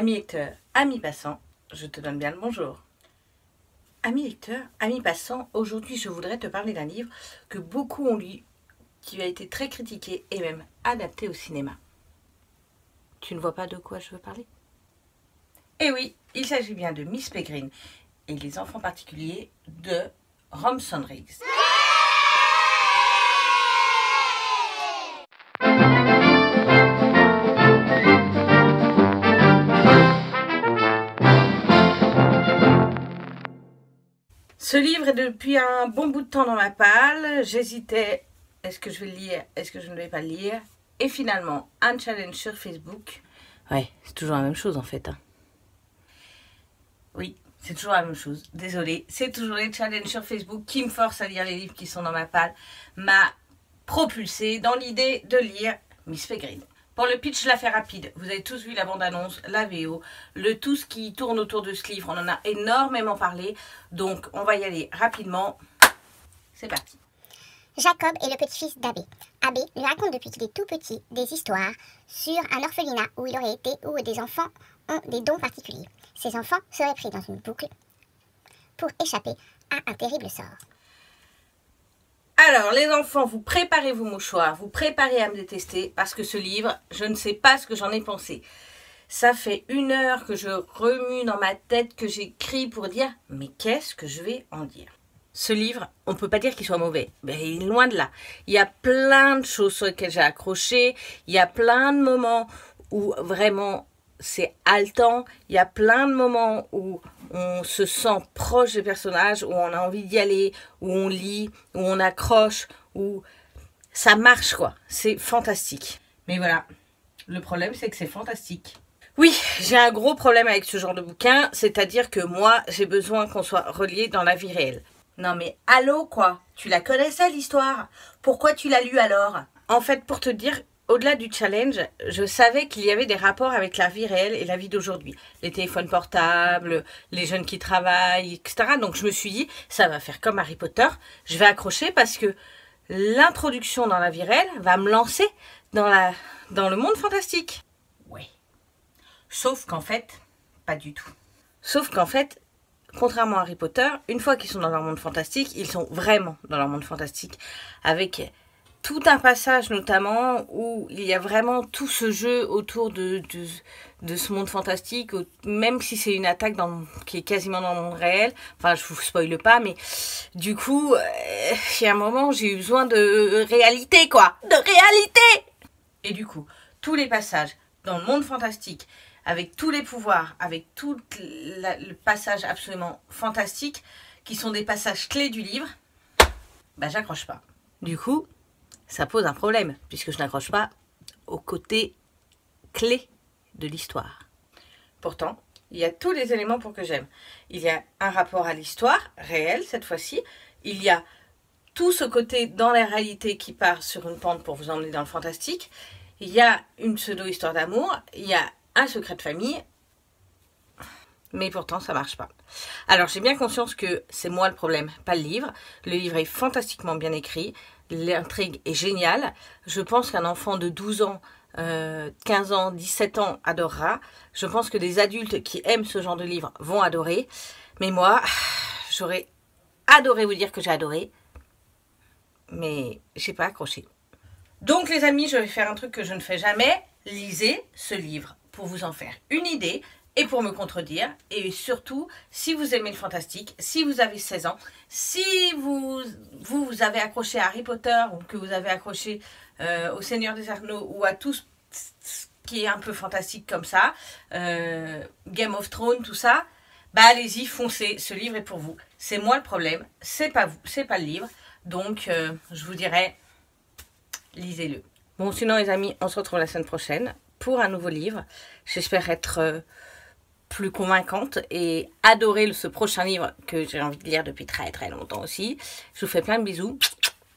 Amis lecteurs, amis passants, je te donne bien le bonjour. Amis lecteurs, amis passants, aujourd'hui je voudrais te parler d'un livre que beaucoup ont lu, qui a été très critiqué et même adapté au cinéma. Tu ne vois pas de quoi je veux parler? Eh oui, il s'agit bien de Miss Peregrine et les enfants particuliers de Ramson Riggs. Ce livre est depuis un bon bout de temps dans ma palle. J'hésitais, est-ce que je vais le lire, est-ce que je ne vais pas le lire? Et finalement, un challenge sur Facebook. Ouais, c'est toujours la même chose en fait. Oui, c'est toujours la même chose. Désolée, c'est toujours les challenges sur Facebook qui me forcent à lire les livres qui sont dans ma palle. M'a propulsée dans l'idée de lire Miss Peregrine. Pour le pitch, je la fais rapide. Vous avez tous vu la bande-annonce, la VO, tout ce qui tourne autour de ce livre. On en a énormément parlé. Donc, on va y aller rapidement. C'est parti. Jacob est le petit-fils d'Abbé. Abbé lui raconte depuis qu'il est tout petit des histoires sur un orphelinat où il aurait été, où des enfants ont des dons particuliers. Ces enfants seraient pris dans une boucle pour échapper à un terrible sort. Alors, les enfants, vous préparez vos mouchoirs, vous préparez à me détester, parce que ce livre, je ne sais pas ce que j'en ai pensé. Ça fait 1 heure que je remue dans ma tête, que j'écris pour dire, mais qu'est-ce que je vais en dire? Ce livre, on ne peut pas dire qu'il soit mauvais, mais loin de là. Il y a plein de choses sur lesquelles j'ai accroché, il y a plein de moments où vraiment c'est haletant, il y a plein de moments où on se sent proche des personnages, où on a envie d'y aller, où on lit, où on accroche, où ça marche quoi. C'est fantastique. Mais voilà, le problème c'est que c'est fantastique. Oui, j'ai un gros problème avec ce genre de bouquin, c'est-à-dire que moi, j'ai besoin qu'on soit relié dans la vie réelle. Non mais allô quoi, tu la connaissais l'histoire? Pourquoi tu l'as lu alors? En fait, pour te dire, au-delà du challenge, je savais qu'il y avait des rapports avec la vie réelle et la vie d'aujourd'hui. Les téléphones portables, les jeunes qui travaillent, etc. Donc je me suis dit, ça va faire comme Harry Potter, je vais accrocher parce que l'introduction dans la vie réelle va me lancer dans le monde fantastique. Ouais. Sauf qu'en fait, pas du tout. Sauf qu'en fait, contrairement à Harry Potter, une fois qu'ils sont dans leur monde fantastique, ils sont vraiment dans leur monde fantastique. Avec tout un passage notamment où il y a vraiment tout ce jeu autour de ce monde fantastique, même si c'est une attaque qui est quasiment dans le monde réel. Enfin, je vous spoile pas, mais du coup, il y a un moment, j'ai eu besoin de réalité, quoi. De réalité! Et du coup, tous les passages dans le monde fantastique, avec tous les pouvoirs, avec tout le passage absolument fantastique, qui sont des passages clés du livre, bah j'accroche pas. Du coup, ça pose un problème, puisque je n'accroche pas au côté clé de l'histoire. Pourtant, il y a tous les éléments pour que j'aime. Il y a un rapport à l'histoire réelle, cette fois-ci. Il y a tout ce côté dans la réalité qui part sur une pente pour vous emmener dans le fantastique. Il y a une pseudo-histoire d'amour. Il y a un secret de famille. Mais pourtant, ça marche pas. Alors, j'ai bien conscience que c'est moi le problème, pas le livre. Le livre est fantastiquement bien écrit. L'intrigue est géniale. Je pense qu'un enfant de 12 ans, 15 ans, 17 ans adorera. Je pense que des adultes qui aiment ce genre de livre vont adorer. Mais moi, j'aurais adoré vous dire que j'ai adoré. Mais j'ai pas accroché. Donc les amis, je vais faire un truc que je ne fais jamais. Lisez ce livre pour vous en faire une idée et pour me contredire. Et surtout, si vous aimez le fantastique, si vous avez 16 ans, si vous avez accroché à Harry Potter ou que vous avez accroché au Seigneur des Anneaux ou à tout ce qui est un peu fantastique comme ça, Game of Thrones, tout ça, bah allez-y, foncez, ce livre est pour vous. C'est moi le problème, c'est pas vous, c'est pas le livre. Donc je vous dirais, lisez-le. Bon, sinon les amis, on se retrouve la semaine prochaine pour un nouveau livre. J'espère être plus convaincante et adorer ce prochain livre que j'ai envie de lire depuis très très longtemps aussi. Je vous fais plein de bisous.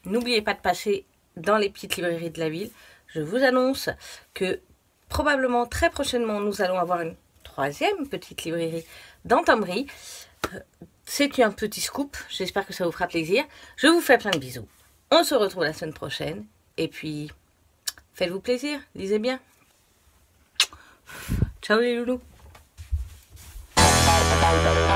N'oubliez pas de passer dans les petites librairies de la ville. Je vous annonce que probablement très prochainement nous allons avoir une 3e petite librairie dans Tambry. C'est un petit scoop, j'espère que ça vous fera plaisir. Je vous fais plein de bisous. On se retrouve la semaine prochaine. Et puis, faites-vous plaisir, lisez bien. Ciao les loulous. Bye.